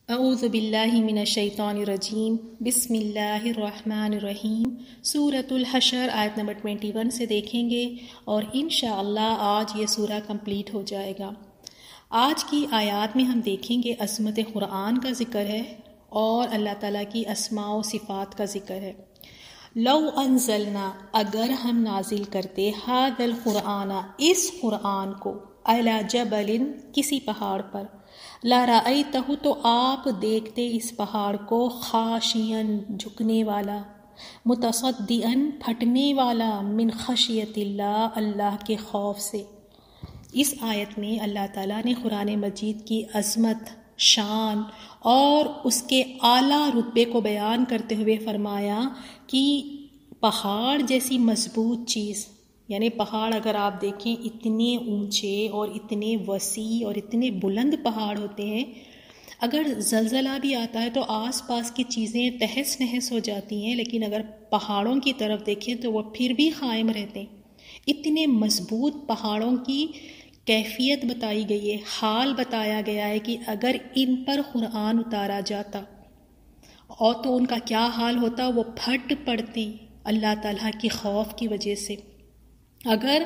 اعوذ باللہ من الشیطان الرجیم بسم اللہ الرحمن الرحیم۔ سورۃ الحشر آیت نمبر 21 سے دیکھیں گے اور انشاءاللہ آج یہ سورہ کمپلیٹ ہو جائے گا۔ آج کی آیات میں ہم دیکھیں گے عظمت قرآن کا ذکر ہے اور اللہ تعالیٰ کی اسماء و صفات کا ذکر ہے۔ لو انزلنا، اگر ہم نازل کرتے، ھذا القرآن، اس قرآن کو، علی جبل، کسی پہاڑ پر، لرأیتہ، تو آپ دیکھتے اس پہاڑ کو، خاشعا، جھکنے والا، متصدعا، پھٹنے والا، من خشیت اللہ، اللہ کے خوف سے۔ اس آیت میں اللہ تعالیٰ نے قرآن مجید کی عظمت، شان اور اس کے اعلیٰ رتبے کو بیان کرتے ہوئے فرمایا کہ پہاڑ جیسی مضبوط چیز، یعنی پہاڑ اگر آپ دیکھیں اتنے اونچے اور اتنے وسیع اور اتنے بلند پہاڑ ہوتے ہیں، اگر زلزلہ بھی آتا ہے تو آس پاس کی چیزیں تہس نہس ہو جاتی ہیں، لیکن اگر پہاڑوں کی طرف دیکھیں تو وہ پھر بھی قائم رہتے ہیں۔ اتنے مضبوط پہاڑوں کی کیفیت بتائی گئی ہے، حال بتایا گیا ہے کہ اگر ان پر قرآن اتارا جاتا اور تو ان کا کیا حال ہوتا، وہ پھٹ پڑتے اللہ تعالیٰ کی خوف کی وجہ سے۔ اگر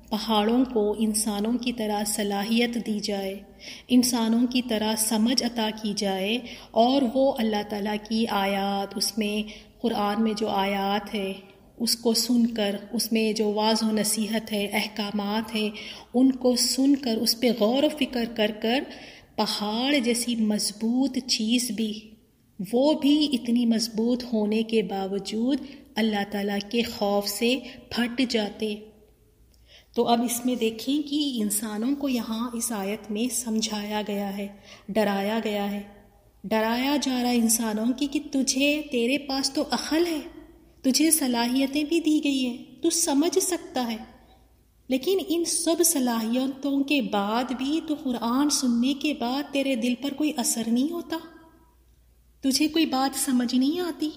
پہاڑوں کو انسانوں کی طرح صلاحیت دی جائے، انسانوں کی طرح سمجھ عطا کی جائے اور وہ اللہ تعالیٰ کی آیات، اس میں قرآن میں جو آیات ہے اس کو سن کر، اس میں جو واعظ و نصیحت ہے، احکامات ہیں، ان کو سن کر اس پہ غور و فکر کر کر پہاڑ جیسی مضبوط چیز بھی، وہ بھی اتنی مضبوط ہونے کے باوجود اللہ تعالیٰ کے خوف سے پھٹ جاتے۔ تو اب اس میں دیکھیں کہ انسانوں کو یہاں اس آیت میں سمجھایا گیا ہے، ڈرایا گیا ہے، ڈرایا جا رہا ہے انسانوں کی کہ تیرے پاس تو عقل ہے، تجھے صلاحیتیں بھی دی گئی ہیں، تو سمجھ سکتا ہے، لیکن ان سب صلاحیتوں کے بعد بھی تو قرآن سننے کے بعد تیرے دل پر کوئی اثر نہیں ہوتا، تجھے کوئی بات سمجھ نہیں آتی۔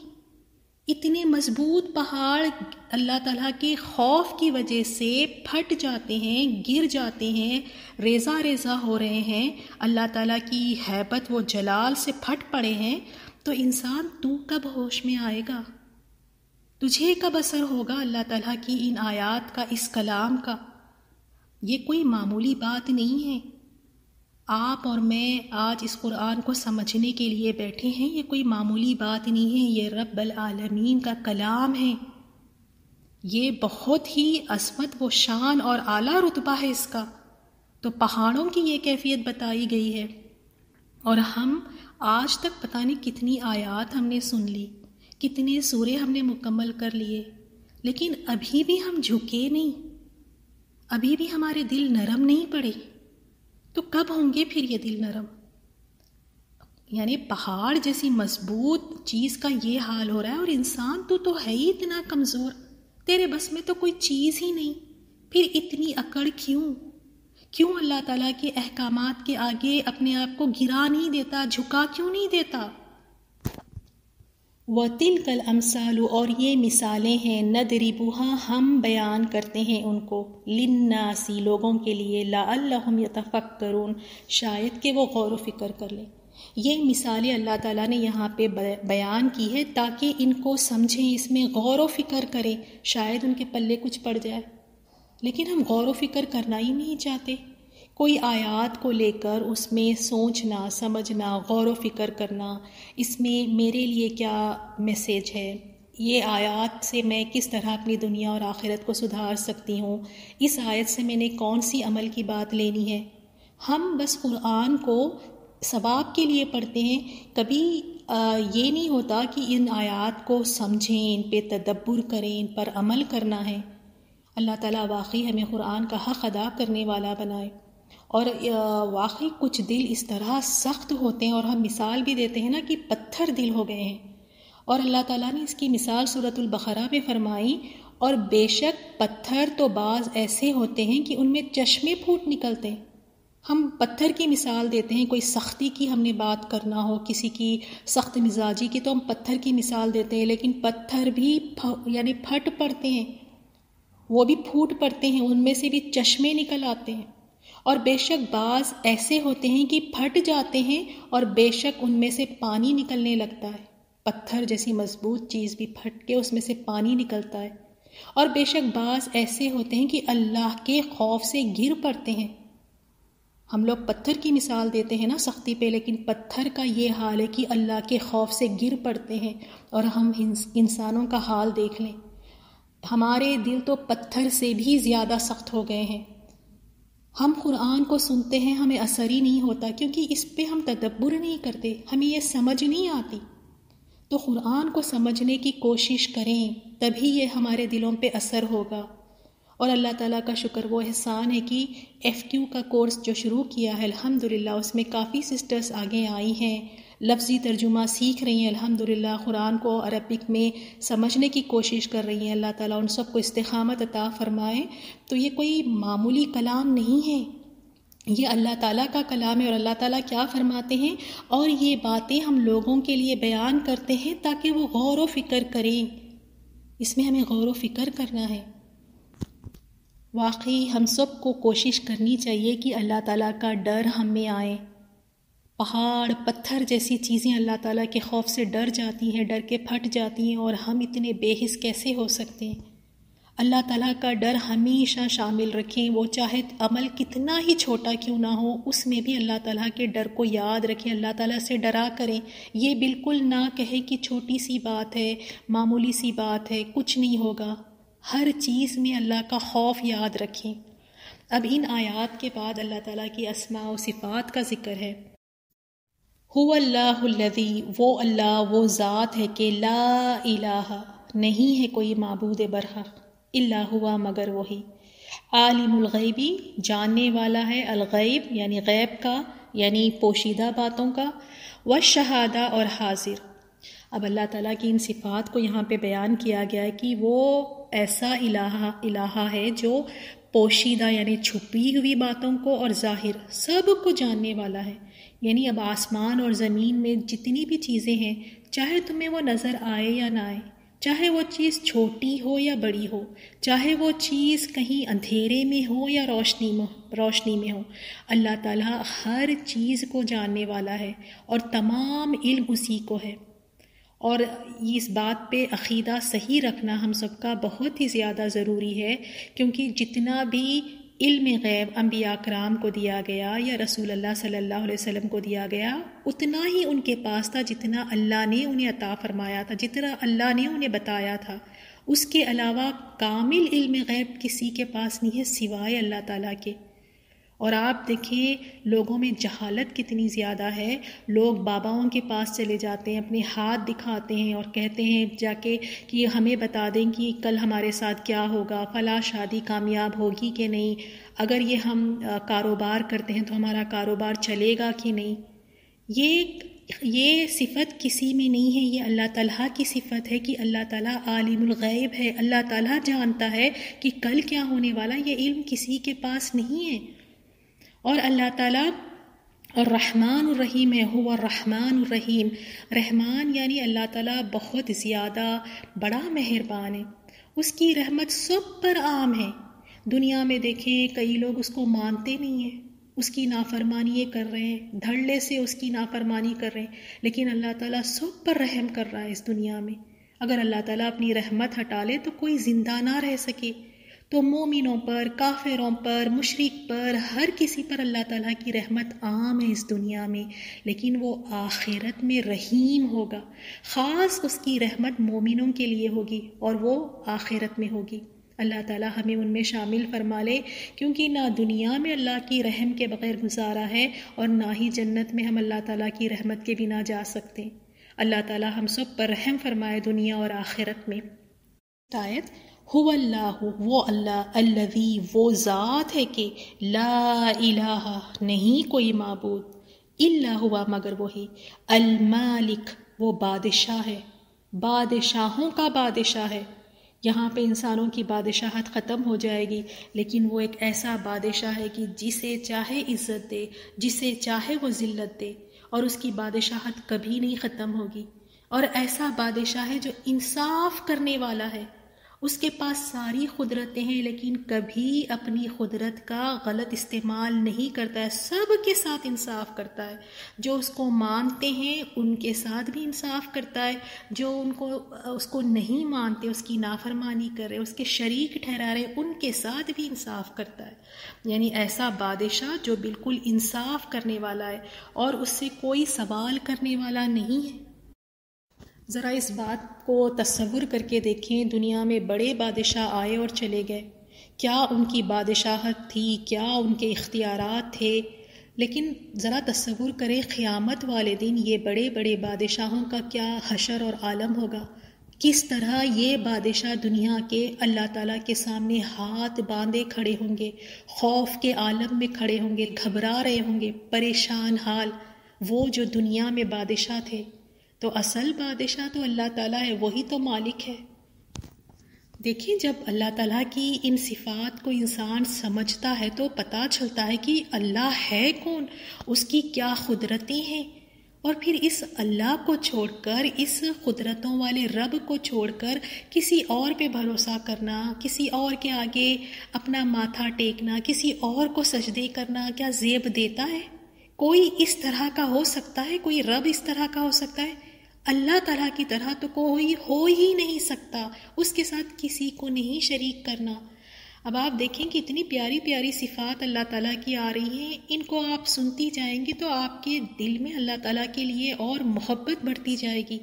اتنے مضبوط پہاڑ اللہ تعالیٰ کے خوف کی وجہ سے پھٹ جاتے ہیں، گر جاتے ہیں، ریزہ ریزہ ہو رہے ہیں، اللہ تعالیٰ کی ہیبت و جلال سے پھٹ پڑے ہیں، تو انسان تو کب ہوش میں آئے گا؟ تجھے کب اثر ہوگا اللہ تعالیٰ کی ان آیات کا، اس کلام کا؟ یہ کوئی معمولی بات نہیں ہے۔ آپ اور میں آج اس قرآن کو سمجھنے کے لیے بیٹھے ہیں، یہ کوئی معمولی بات نہیں ہے، یہ رب العالمین کا کلام ہے، یہ بہت ہی عظمت و شان اور اعلیٰ رتبہ ہے اس کا۔ تو پہاڑوں کی یہ کیفیت بتائی گئی ہے، اور ہم آج تک پتہ نہیں کتنی آیات ہم نے سن لی، کتنے سورے ہم نے مکمل کر لیے، لیکن ابھی بھی ہم جھکے نہیں، ابھی بھی ہمارے دل نرم نہیں پڑے۔ تو کب ہوں گے پھر یہ دل نرم؟ یعنی پہاڑ جیسی مضبوط چیز کا یہ حال ہو رہا ہے، اور انسان تو ہے ہی اتنا کمزور، تیرے بس میں تو کوئی چیز ہی نہیں، پھر اتنی اکڑ کیوں اللہ تعالیٰ کے احکامات کے آگے اپنے آپ کو گرا نہیں دیتا، جھکا کیوں نہیں دیتا؟ وَتِلْكَ الْأَمْثَالُ، اور یہ مثالیں ہیں، نَضْرِبُهَا، ہم بیان کرتے ہیں ان کو، لِلنَّاسِ، لوگوں کے لیے، لَعَلَّهُمْ يَتَفَكَّرُونَ، شاید کہ وہ غور و فکر کر لیں۔ یہ مثالیں اللہ تعالیٰ نے یہاں پہ بیان کی ہے تاکہ ان کو سمجھیں، اس میں غور و فکر کریں، شاید ان کے پلے کچھ پڑ جائے، لیکن ہم غور و فکر کرنا ہی نہیں چاہتے۔ کوئی آیات کو لے کر اس میں سوچنا، سمجھنا، غور و فکر کرنا، اس میں میرے لیے کیا میسیج ہے، یہ آیات سے میں کس طرح اپنی دنیا اور آخرت کو سدھار سکتی ہوں، اس آیت سے میں نے کون سی عمل کی بات لینی ہے۔ ہم بس قرآن کو ثواب کے لیے پڑھتے ہیں، کبھی یہ نہیں ہوتا کہ ان آیات کو سمجھیں، ان پہ تدبر کریں، ان پر عمل کرنا ہے۔ اللہ تعالیٰ واقعی ہمیں قرآن کا حق ادا کرنے والا بنائے۔ اور واقعی کچھ دل اس طرح سخت ہوتے ہیں، اور ہم مثال بھی دیتے ہیں نا کہ پتھر دل ہو گئے ہیں، اور اللہ تعالیٰ نے اس کی مثال سورۃ البقرہ میں فرمائی، اور بے شک پتھر تو بعض ایسے ہوتے ہیں کہ ان میں چشمے پھوٹ نکلتے ہیں۔ ہم پتھر کی مثال دیتے ہیں، کوئی سختی کی ہم نے بات کرنا ہو، کسی کی سخت مزاجی کی، تو ہم پتھر کی مثال دیتے ہیں، لیکن پتھر بھی یعنی پھٹ پڑتے ہیں، وہ بھی پھوٹ پڑتے ہیں، ان میں سے بھی چشمے نکل آتے ہیں۔ اور بے شک بعض ایسے ہوتے ہیں کہ پھٹ جاتے ہیں اور بے شک ان میں سے پانی نکلنے لگتا ہے، پتھر جیسی مضبوط چیز بھی پھٹ کے اس میں سے پانی نکلتا ہے۔ اور بے شک بعض ایسے ہوتے ہیں کہ اللہ کے خوف سے گر پڑتے ہیں۔ ہم لوگ پتھر کی مثال دیتے ہیں نا سختی پہ، لیکن پتھر کا یہ حال ہے کہ اللہ کے خوف سے گر پڑتے ہیں۔ اور ہم انسانوں کا حال دیکھ لیں، ہمارے دل تو پتھر سے بھی زیادہ سخت ہو گئے ہیں۔ ہم قرآن کو سنتے ہیں، ہمیں اثر ہی نہیں ہوتا، کیونکہ اس پہ ہم تدبر نہیں کرتے، ہمیں یہ سمجھ نہیں آتی۔ تو قرآن کو سمجھنے کی کوشش کریں، تبھی یہ ہمارے دلوں پہ اثر ہوگا۔ اور اللہ تعالیٰ کا شکر و احسان ہے کہ FQ کا کورس جو شروع کیا ہے الحمدللہ، اس میں کافی سسٹرز آگے آئی ہیں، لفظی ترجمہ سیکھ رہی ہیں، الحمدللہ قرآن کو عربک میں سمجھنے کی کوشش کر رہی ہیں۔ اللہ تعالیٰ ان سب کو استقامت عطا فرمائے۔ تو یہ کوئی معمولی کلام نہیں ہے، یہ اللہ تعالیٰ کا کلام ہے، اور اللہ تعالیٰ کیا فرماتے ہیں، اور یہ باتیں ہم لوگوں کے لیے بیان کرتے ہیں تاکہ وہ غور و فکر کریں۔ اس میں ہمیں غور و فکر کرنا ہے۔ واقعی ہم سب کو کوشش کرنی چاہیے کہ اللہ تعالیٰ کا ڈر ہم میں آئے۔ پہاڑ پتھر جیسی چیزیں اللہ تعالیٰ کے خوف سے ڈر جاتی ہیں، ڈر کے پھٹ جاتی ہیں، اور ہم اتنے بے حس کیسے ہو سکتے ہیں؟ اللہ تعالیٰ کا ڈر ہمیشہ شامل رکھیں، وہ چاہے عمل کتنا ہی چھوٹا کیوں نہ ہو، اس میں بھی اللہ تعالیٰ کے ڈر کو یاد رکھیں، اللہ تعالیٰ سے ڈرا کریں۔ یہ بالکل نہ کہے کہ چھوٹی سی بات ہے، معمولی سی بات ہے، کچھ نہیں ہوگا۔ ہر چیز میں اللہ کا خوف یاد رکھیں۔ اب ان آیات کے بعد اللہ تعالیٰ کی اسماء و صفات کا ذکر ہے۔ هو اللہ الذی، وہ اللہ، وہ ذات ہے کہ لا الہ، نہیں ہے کوئی معبود برحق الا ہوا، مگر وہی۔ عالم الغیبی، جاننے والا ہے، الغیب یعنی غیب کا، یعنی پوشیدہ باتوں کا، والشہادہ، اور حاضر۔ اب اللہ تعالیٰ کی ان صفات کو یہاں پہ بیان کیا گیا ہے کہ وہ ایسا الہ ہے جو پوشیدہ یعنی چھپی ہوئی باتوں کو اور ظاہر سب کو جاننے والا ہے۔ یعنی اب آسمان اور زمین میں جتنی بھی چیزیں ہیں، چاہے تمہیں وہ نظر آئے یا نہ آئے، چاہے وہ چیز چھوٹی ہو یا بڑی ہو، چاہے وہ چیز کہیں اندھیرے میں ہو یا روشنی میں ہو، اللہ تعالیٰ ہر چیز کو جاننے والا ہے، اور تمام علم اسی کو ہے۔ اور اس بات پہ عقیدہ صحیح رکھنا ہم سب کا بہت ہی زیادہ ضروری ہے، کیونکہ جتنا بھی علم غیب انبیاء کرام کو دیا گیا یا رسول اللہ صلی اللہ علیہ وسلم کو دیا گیا، اتنا ہی ان کے پاس تھا جتنا اللہ نے انہیں عطا فرمایا تھا، جتنا اللہ نے انہیں بتایا تھا۔ اس کے علاوہ کامل علم غیب کسی کے پاس نہیں ہے سوائے اللہ تعالیٰ کے۔ اور آپ دیکھیں لوگوں میں جہالت کتنی زیادہ ہے، لوگ باباؤں کے پاس چلے جاتے ہیں، اپنے ہاتھ دکھاتے ہیں اور کہتے ہیں جا کے کہ ہمیں بتا دیں کہ کل ہمارے ساتھ کیا ہوگا، فلاں شادی کامیاب ہوگی کہ نہیں، اگر یہ ہم کاروبار کرتے ہیں تو ہمارا کاروبار چلے گا کہ نہیں۔ یہ صفت کسی میں نہیں ہے، یہ اللہ تعالیٰ کی صفت ہے کہ اللہ تعالیٰ عالم الغیب ہے، اللہ تعالیٰ جانتا ہے کہ کل کیا ہونے والا، یہ علم کسی کے پاس نہیں ہے۔ اور اللہ تعالیٰ الرحمن الرحیم ہے، هو الرحمن الرحیم، رحمان یعنی اللہ تعالیٰ بہت زیادہ بڑا مہربان ہے، اس کی رحمت سب پر عام ہے۔ دنیا میں دیکھیں کئی لوگ اس کو مانتے نہیں ہیں، اس کی نافرمانی کر رہے ہیں، دھڑلے سے اس کی نافرمانی کر رہے ہیں، لیکن اللہ تعالیٰ سب پر رحم کر رہا ہے اس دنیا میں۔ اگر اللہ تعالیٰ اپنی رحمت ہٹا لے تو کوئی زندہ نہ رہ سکے، تو مومنوں پر، کافروں پر، مشرک پر، ہر کسی پر اللہ تعالیٰ کی رحمت عام ہے اس دنیا میں، لیکن وہ آخرت میں رحیم ہوگا، خاص اس کی رحمت مومنوں کے لیے ہوگی اور وہ آخرت میں ہوگی۔ اللہ تعالیٰ ہمیں ان میں شامل فرما لے، کیونکہ نہ دنیا میں اللہ کی رحم کے بغیر گزارا ہے اور نہ ہی جنت میں ہم اللہ تعالیٰ کی رحمت کے بنا جا سکتے۔ اللہ تعالیٰ ہم سب پر رحم فرمائے دنیا اور آخرت میں۔ آیت هو اللہ، وہ اللہ، الذی، وہ ذات ہے کہ لا الہ، نہیں کوئی معبود الا ہوا، مگر وہی، المالک، وہ بادشاہ ہے، بادشاہوں کا بادشاہ ہے۔ یہاں پہ انسانوں کی بادشاہت ختم ہو جائے گی، لیکن وہ ایک ایسا بادشاہ ہے کہ جسے چاہے عزت دے، جسے چاہے وہ ذلت دے، اور اس کی بادشاہت کبھی نہیں ختم ہوگی۔ اور ایسا بادشاہ ہے جو انصاف کرنے والا ہے، اس کے پاس ساری قدرتیں ہیں لیکن کبھی اپنی قدرت کا غلط استعمال نہیں کرتا ہے، سب کے ساتھ انصاف کرتا ہے، جو اس کو مانتے ہیں ان کے ساتھ بھی انصاف کرتا ہے، جو اس کو نہیں مانتے، اس کی نافرمانی کر رہے، اس کے شریک ٹھہرا رہے، ان کے ساتھ بھی انصاف کرتا ہے۔ یعنی ایسا بادشاہ جو بالکل انصاف کرنے والا ہے اور اس سے کوئی سوال کرنے والا نہیں ہے۔ ذرا اس بات کو تصور کر کے دیکھیں، دنیا میں بڑے بادشاہ آئے اور چلے گئے، کیا ان کی بادشاہت تھی، کیا ان کے اختیارات تھے، لیکن ذرا تصور کریں قیامت والے دن یہ بڑے بڑے بادشاہوں کا کیا حشر اور عالم ہوگا، کس طرح یہ بادشاہ دنیا کے اللہ تعالیٰ کے سامنے ہاتھ باندھے کھڑے ہوں گے، خوف کے عالم میں کھڑے ہوں گے، گھبرا رہے ہوں گے، پریشان حال، وہ جو دنیا میں بادشاہ تھے۔ تو اصل بادشاہ تو اللہ تعالیٰ ہے، وہی تو مالک ہے۔ دیکھیں جب اللہ تعالیٰ کی ان صفات کو انسان سمجھتا ہے تو پتہ چلتا ہے کہ اللہ ہے کون، اس کی کیا قدرتیں ہیں، اور پھر اس اللہ کو چھوڑ کر، اس قدرتوں والے رب کو چھوڑ کر کسی اور پہ بھروسہ کرنا، کسی اور کے آگے اپنا ماتھا ٹیکنا، کسی اور کو سجدے کرنا کیا زیب دیتا ہے؟ کوئی اس طرح کا ہو سکتا ہے؟ کوئی رب اس طرح کا ہو سکتا ہے؟ اللہ تعالیٰ کی طرح تو کوئی ہو ہی نہیں سکتا، اس کے ساتھ کسی کو نہیں شریک کرنا۔ اب آپ دیکھیں کہ اتنی پیاری پیاری صفات اللہ تعالیٰ کی آ رہی ہیں، ان کو آپ سنتی جائیں گے تو آپ کے دل میں اللہ تعالیٰ کے لیے اور محبت بڑھتی جائے گی،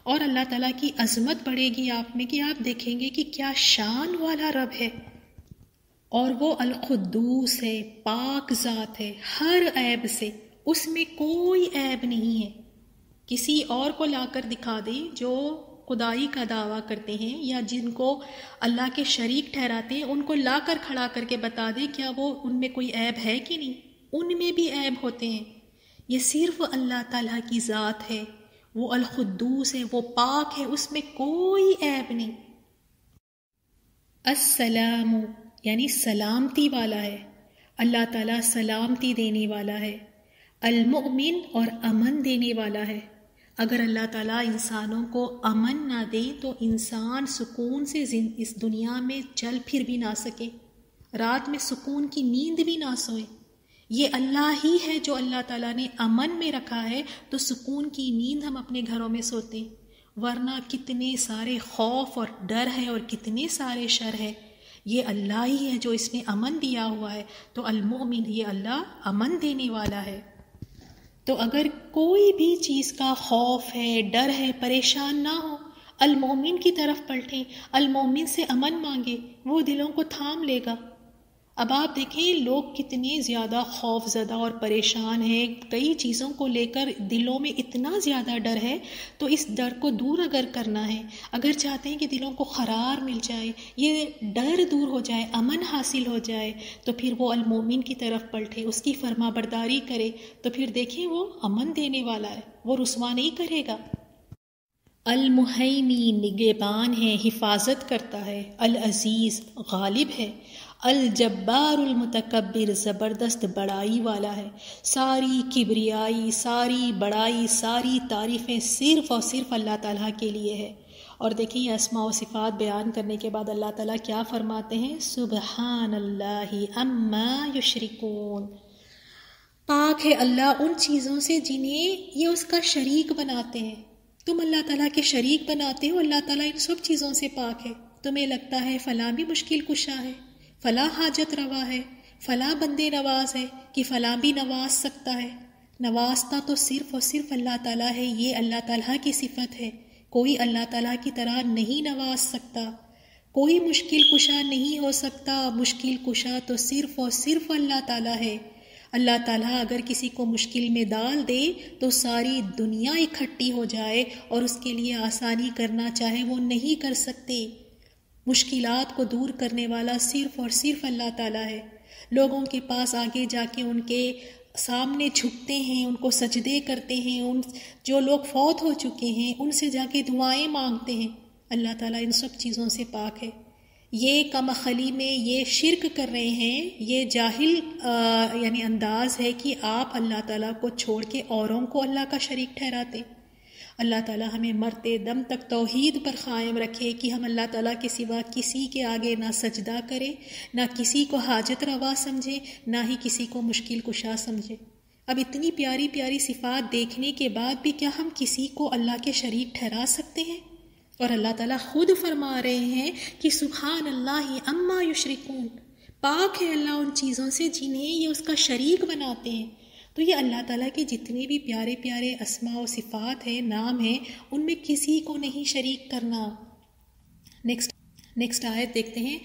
اور اللہ تعالیٰ کی عظمت بڑھے گی آپ میں، کہ آپ دیکھیں گے کہ کیا شان والا رب ہے، اور وہ القدوس ہے، پاک ذات ہے ہر عیب سے، اس میں کوئی عیب نہیں ہے۔ کسی اور کو لا کر دکھا دیں جو خدائی کا دعویٰ کرتے ہیں یا جن کو اللہ کے شریک ٹھہراتے ہیں، ان کو لا کر کھڑا کر کے بتا دیں کیا وہ ان میں کوئی عیب ہے کہ نہیں، ان میں بھی عیب ہوتے ہیں۔ یہ صرف اللہ تعالیٰ کی ذات ہے، وہ القدوس ہے، وہ پاک ہے، اس میں کوئی عیب نہیں۔ السلام یعنی سلامتی والا ہے، اللہ تعالیٰ سلامتی دینے والا ہے۔ المؤمن اور امن دینے والا ہے۔ اگر اللہ تعالیٰ انسانوں کو امن نہ دے تو انسان سکون سے اس دنیا میں چل پھر بھی نہ سکے، رات میں سکون کی نیند بھی نہ سوئے۔ یہ اللہ ہی ہے جو اللہ تعالیٰ نے امن میں رکھا ہے، تو سکون کی نیند ہم اپنے گھروں میں سوتے ہیں، ورنہ کتنے سارے خوف اور ڈر ہے اور کتنے سارے شر ہے، یہ اللہ ہی ہے جو اس نے امن دیا ہوا ہے۔ تو المؤمن، یہ اللہ امن دینے والا ہے۔ تو اگر کوئی بھی چیز کا خوف ہے، ڈر ہے، پریشان نہ ہو، المومن کی طرف پلٹیں، المومن سے امن مانگے، وہ دلوں کو تھام لے گا۔ اب آپ دیکھیں لوگ کتنے زیادہ خوف زدہ اور پریشان ہیں، کئی چیزوں کو لے کر دلوں میں اتنا زیادہ ڈر ہے، تو اس ڈر کو دور اگر کرنا ہے، اگر چاہتے ہیں کہ دلوں کو قرار مل جائے، یہ ڈر دور ہو جائے، امن حاصل ہو جائے، تو پھر وہ المومن کی طرف پلٹے، اس کی فرما برداری کرے، تو پھر دیکھیں وہ امن دینے والا ہے، وہ رسوا نہیں کرے گا۔ المہیمن نگہبان ہے، حفاظت کرتا ہے، العزیز غالب ہے، الجبار المتکبر زبردست بڑائی والا ہے، ساری کبریائی، ساری بڑائی، ساری تعریفیں صرف اور صرف اللہ تعالیٰ کے لیے ہے۔ اور دیکھیں یہ اسماء و صفات بیان کرنے کے بعد اللہ تعالیٰ کیا فرماتے ہیں، سبحان اللہ عما یشرکون، پاک ہے اللہ ان چیزوں سے جنہیں یہ اس کا شریک بناتے ہیں۔ تم اللہ تعالیٰ کے شریک بناتے ہو، اللہ تعالیٰ ان سب چیزوں سے پاک ہے۔ تمہیں لگتا ہے فلاں بھی مشکل کشا ہے، فلاں حاجت روا ہے، فلاں بندے نواز ہے کہ فلاں بھی نواز سکتا ہے، نوازتا تو صرف اور صرف اللہ تعالیٰ ہے، یہ اللہ تعالیٰ کی صفت ہے، کوئی اللہ تعالیٰ کی طرح نہیں نواز سکتا، کوئی مشکل کشا نہیں ہو سکتا، مشکل کشا تو صرف اور صرف اللہ تعالیٰ ہے۔ اللہ تعالیٰ اگر کسی کو مشکل میں ڈال دے تو ساری دنیا اکٹھی ہو جائے اور اس کے لیے آسانی کرنا چاہے وہ نہیں کر سکتے۔ مشکلات کو دور کرنے والا صرف اور صرف اللہ تعالیٰ ہے۔ لوگوں کے پاس آگے جا کے ان کے سامنے جھکتے ہیں، ان کو سجدے کرتے ہیں، جو لوگ فوت ہو چکے ہیں ان سے جا کے دعائیں مانگتے ہیں۔ اللہ تعالیٰ ان سب چیزوں سے پاک ہے۔ یہ کم عقلی میں یہ شرک کر رہے ہیں، یہ جاہل یعنی انداز ہے کہ آپ اللہ تعالیٰ کو چھوڑ کے اوروں کو اللہ کا شریک ٹھہراتے۔ اللہ تعالیٰ ہمیں مرتے دم تک توحید پر قائم رکھے کہ ہم اللہ تعالیٰ کے سوا کسی کے آگے نہ سجدہ کریں، نہ کسی کو حاجت روا سمجھیں، نہ ہی کسی کو مشکل کشا سمجھیں۔ اب اتنی پیاری پیاری صفات دیکھنے کے بعد بھی کیا ہم کسی کو اللہ کے شریک ٹھہرا سکتے ہیں؟ اور اللہ تعالیٰ خود فرما رہے ہیں کہ سبحان اللہ اما یشرکون، پاک ہے اللہ ان چیزوں سے جنہیں یہ اس کا شریک بناتے ہیں۔ تو یہ اللہ تعالیٰ کے جتنے بھی پیارے پیارے اسماء و صفات ہیں، نام ہیں، ان میں کسی کو نہیں شریک کرنا۔ نیکسٹ آیت دیکھتے ہیں،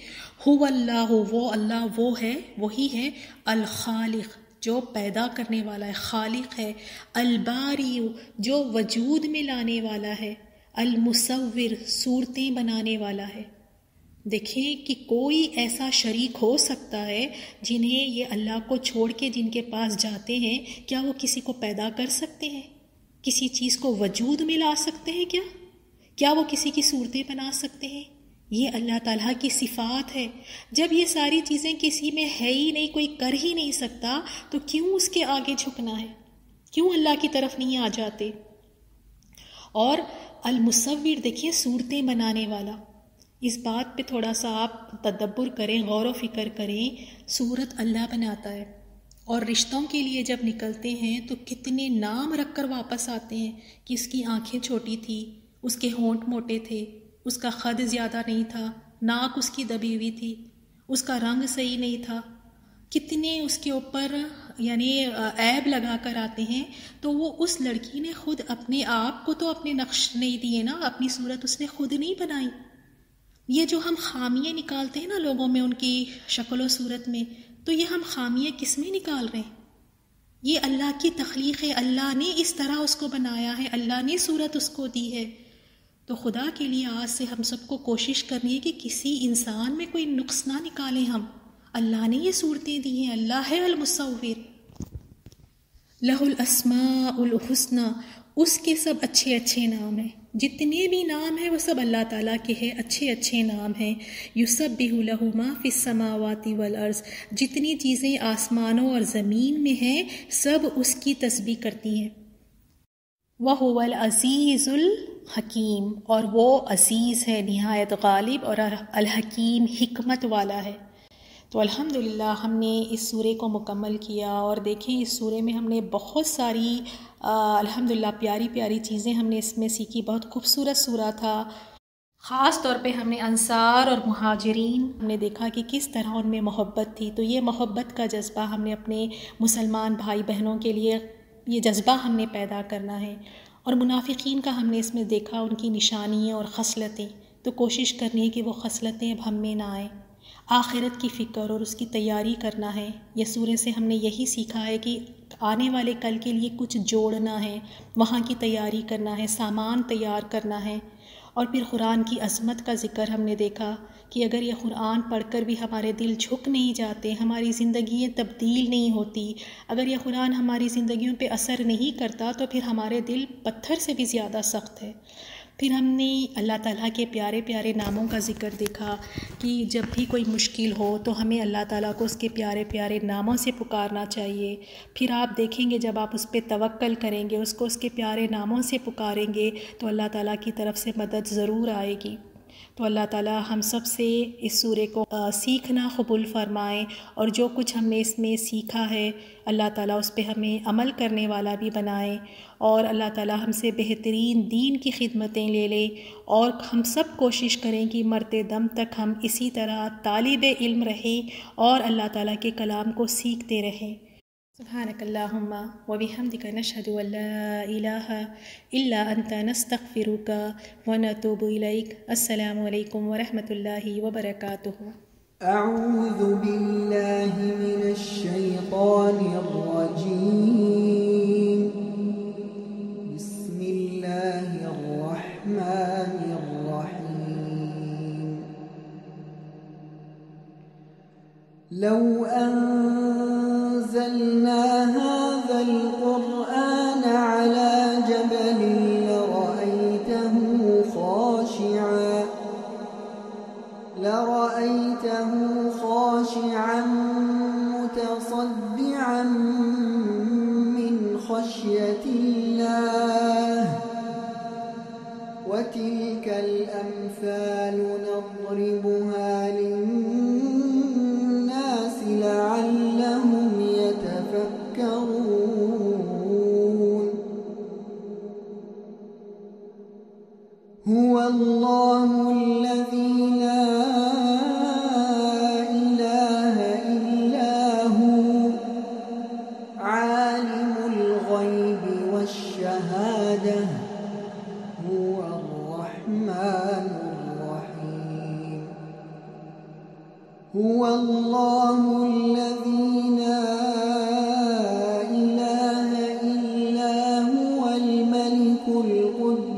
هو اللہ، وہ اللہ وہ ہے، وہی ہے الخالق جو پیدا کرنے والا ہے، خالق ہے، الباری جو وجود میں لانے والا ہے، المصور صورتیں بنانے والا ہے۔ دیکھیں کہ کوئی ایسا شریک ہو سکتا ہے جنہیں یہ اللہ کو چھوڑ کے جن کے پاس جاتے ہیں، کیا وہ کسی کو پیدا کر سکتے ہیں؟ کسی چیز کو وجود میں لا سکتے ہیں؟ کیا وہ کسی کی صورتیں بنا سکتے ہیں؟ یہ اللہ تعالیٰ کی صفات ہے۔ جب یہ ساری چیزیں کسی میں ہے ہی نہیں، کوئی کر ہی نہیں سکتا، تو کیوں اس کے آگے جھکنا ہے؟ کیوں اللہ کی طرف نہیں آ جاتے؟ اور المصور دیکھیے، صورتیں بنانے والا، اس بات پہ تھوڑا سا آپ تدبر کریں، غور و فکر کریں۔ صورت اللہ بناتا ہے، اور رشتوں کے لیے جب نکلتے ہیں تو کتنے نام رکھ کر واپس آتے ہیں کہ اس کی آنکھیں چھوٹی تھی، اس کے ہونٹ موٹے تھے، اس کا قد زیادہ نہیں تھا، ناک اس کی دبی ہوئی تھی، اس کا رنگ صحیح نہیں تھا، کتنے اس کے اوپر یعنی عیب لگا کر آتے ہیں۔ تو وہ اس لڑکی نے خود اپنے آپ کو تو اپنے نقش نہیں دیے نا، اپنی صورت اس نے خود نہیں بنائی۔ یہ جو ہم خامیاں نکالتے ہیں نا لوگوں میں، ان کی شکل و صورت میں، تو یہ ہم خامیاں کس میں نکال رہے ہیں؟ یہ اللہ کی تخلیق ہے، اللہ نے اس طرح اس کو بنایا ہے، اللہ نے صورت اس کو دی ہے۔ تو خدا کے لیے آج سے ہم سب کو کوشش کرنی ہے کہ کسی انسان میں کوئی نقص نہ نکالیں ہم۔ اللہ نے یہ صورتیں دی ہیں، اللہ ہے المصور۔ لہ الاسماء الحسنی، اس کے سب اچھے اچھے نام ہیں، جتنے بھی نام ہیں وہ سب اللہ تعالیٰ کے ہیں، اچھے اچھے نام ہیں۔ یسبح لہ ما فی السماوات والارض، جتنی چیزیں آسمانوں اور زمین میں ہیں سب اس کی تسبیح کرتی ہیں۔ وَهُوَ الْعَزِيزُ الْحَكِيمُ، اور وہ عزیز ہے، نہایت غالب، اور الحکیم حکمت والا ہے۔ تو الحمدللہ ہم نے اس سورے کو مکمل کیا، اور دیکھیں اس سورے میں ہم نے بہت ساری الحمدللہ پیاری پیاری چیزیں ہم نے اس میں سیکھی۔ بہت خوبصورت سورہ تھا۔ خاص طور پہ ہم نے انصار اور مہاجرین ہم نے دیکھا کہ کس طرح ان میں محبت تھی۔ تو یہ محبت کا جذبہ ہم نے اپنے مسلمان بھائی بہنوں کے لیے، یہ جذبہ ہم نے پیدا کرنا ہے۔ اور منافقین کا ہم نے اس میں دیکھا، ان کی نشانیاں اور خصلتیں، تو کوشش کرنی ہے کہ وہ خصلتیں اب ہم میں نہ آئیں۔ آخرت کی فکر اور اس کی تیاری کرنا ہے۔ یہ سورے سے ہم نے یہی سیکھا ہے کہ آنے والے کل کے لیے کچھ جوڑنا ہے، وہاں کی تیاری کرنا ہے، سامان تیار کرنا ہے۔ اور پھر قرآن کی عظمت کا ذکر ہم نے دیکھا کہ اگر یہ قرآن پڑھ کر بھی ہمارے دل جھک نہیں جاتے، ہماری زندگیاں تبدیل نہیں ہوتی، اگر یہ قرآن ہماری زندگیوں پہ اثر نہیں کرتا، تو پھر ہمارے دل پتھر سے بھی زیادہ سخت ہے۔ پھر ہم نے اللہ تعالیٰ کے پیارے پیارے ناموں کا ذکر دیکھا کہ جب بھی کوئی مشکل ہو تو ہمیں اللہ تعالیٰ کو اس کے پیارے پیارے ناموں سے پکارنا چاہیے۔ پھر آپ دیکھیں گے جب آپ اس پہ توکل کریں گے، اس کو اس کے پیارے ناموں سے پکاریں گے، تو اللہ تعالیٰ کی طرف سے مدد ضرور آئے گی۔ تو اللہ تعالیٰ ہم سب سے اس سورے کو سیکھنا قبول فرمائیں، اور جو کچھ ہم نے اس میں سیکھا ہے اللہ تعالیٰ اس پہ ہمیں عمل کرنے والا بھی بنائیں، اور اللہ تعالیٰ ہم سے بہترین دین کی خدمتیں لے لیں، اور ہم سب کوشش کریں کہ مرتے دم تک ہم اسی طرح طالب علم رہیں اور اللہ تعالیٰ کے کلام کو سیکھتے رہیں۔ سبحانک اللہم وبحمدک نشہد ان لا الہ الا انت نستغفرک ونتوب الیک۔ السلام علیکم ورحمۃ اللہ وبرکاتہ۔ اعوذ باللہ من الشیطان الرجیم، بسم اللہ الرحمن الرحیم۔ لو أنزلنا هذا القرآن على جبل لرأيته خاشعا متصدعا من خشية الله هو الله الذي لا إله إلا هو عالم الغيب والشهادة هو الرحمن الرحيم هو الله الذي لا إله إلا هو الملك القدوس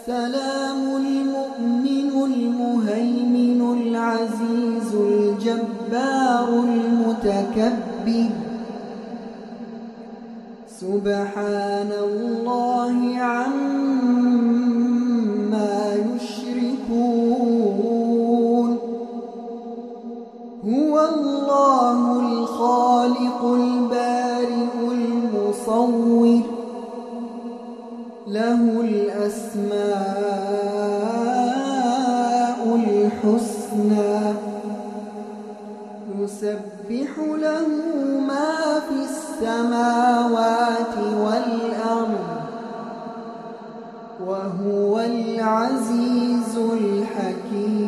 السلام المؤمن المهيمن العزيز الجبار المتكبر سبحان الله عما يشركون هو الله الخالق البارئ المصور له الأسماء الحسنى يسبح له ما في السماوات والأرض وهو العزيز الحكيم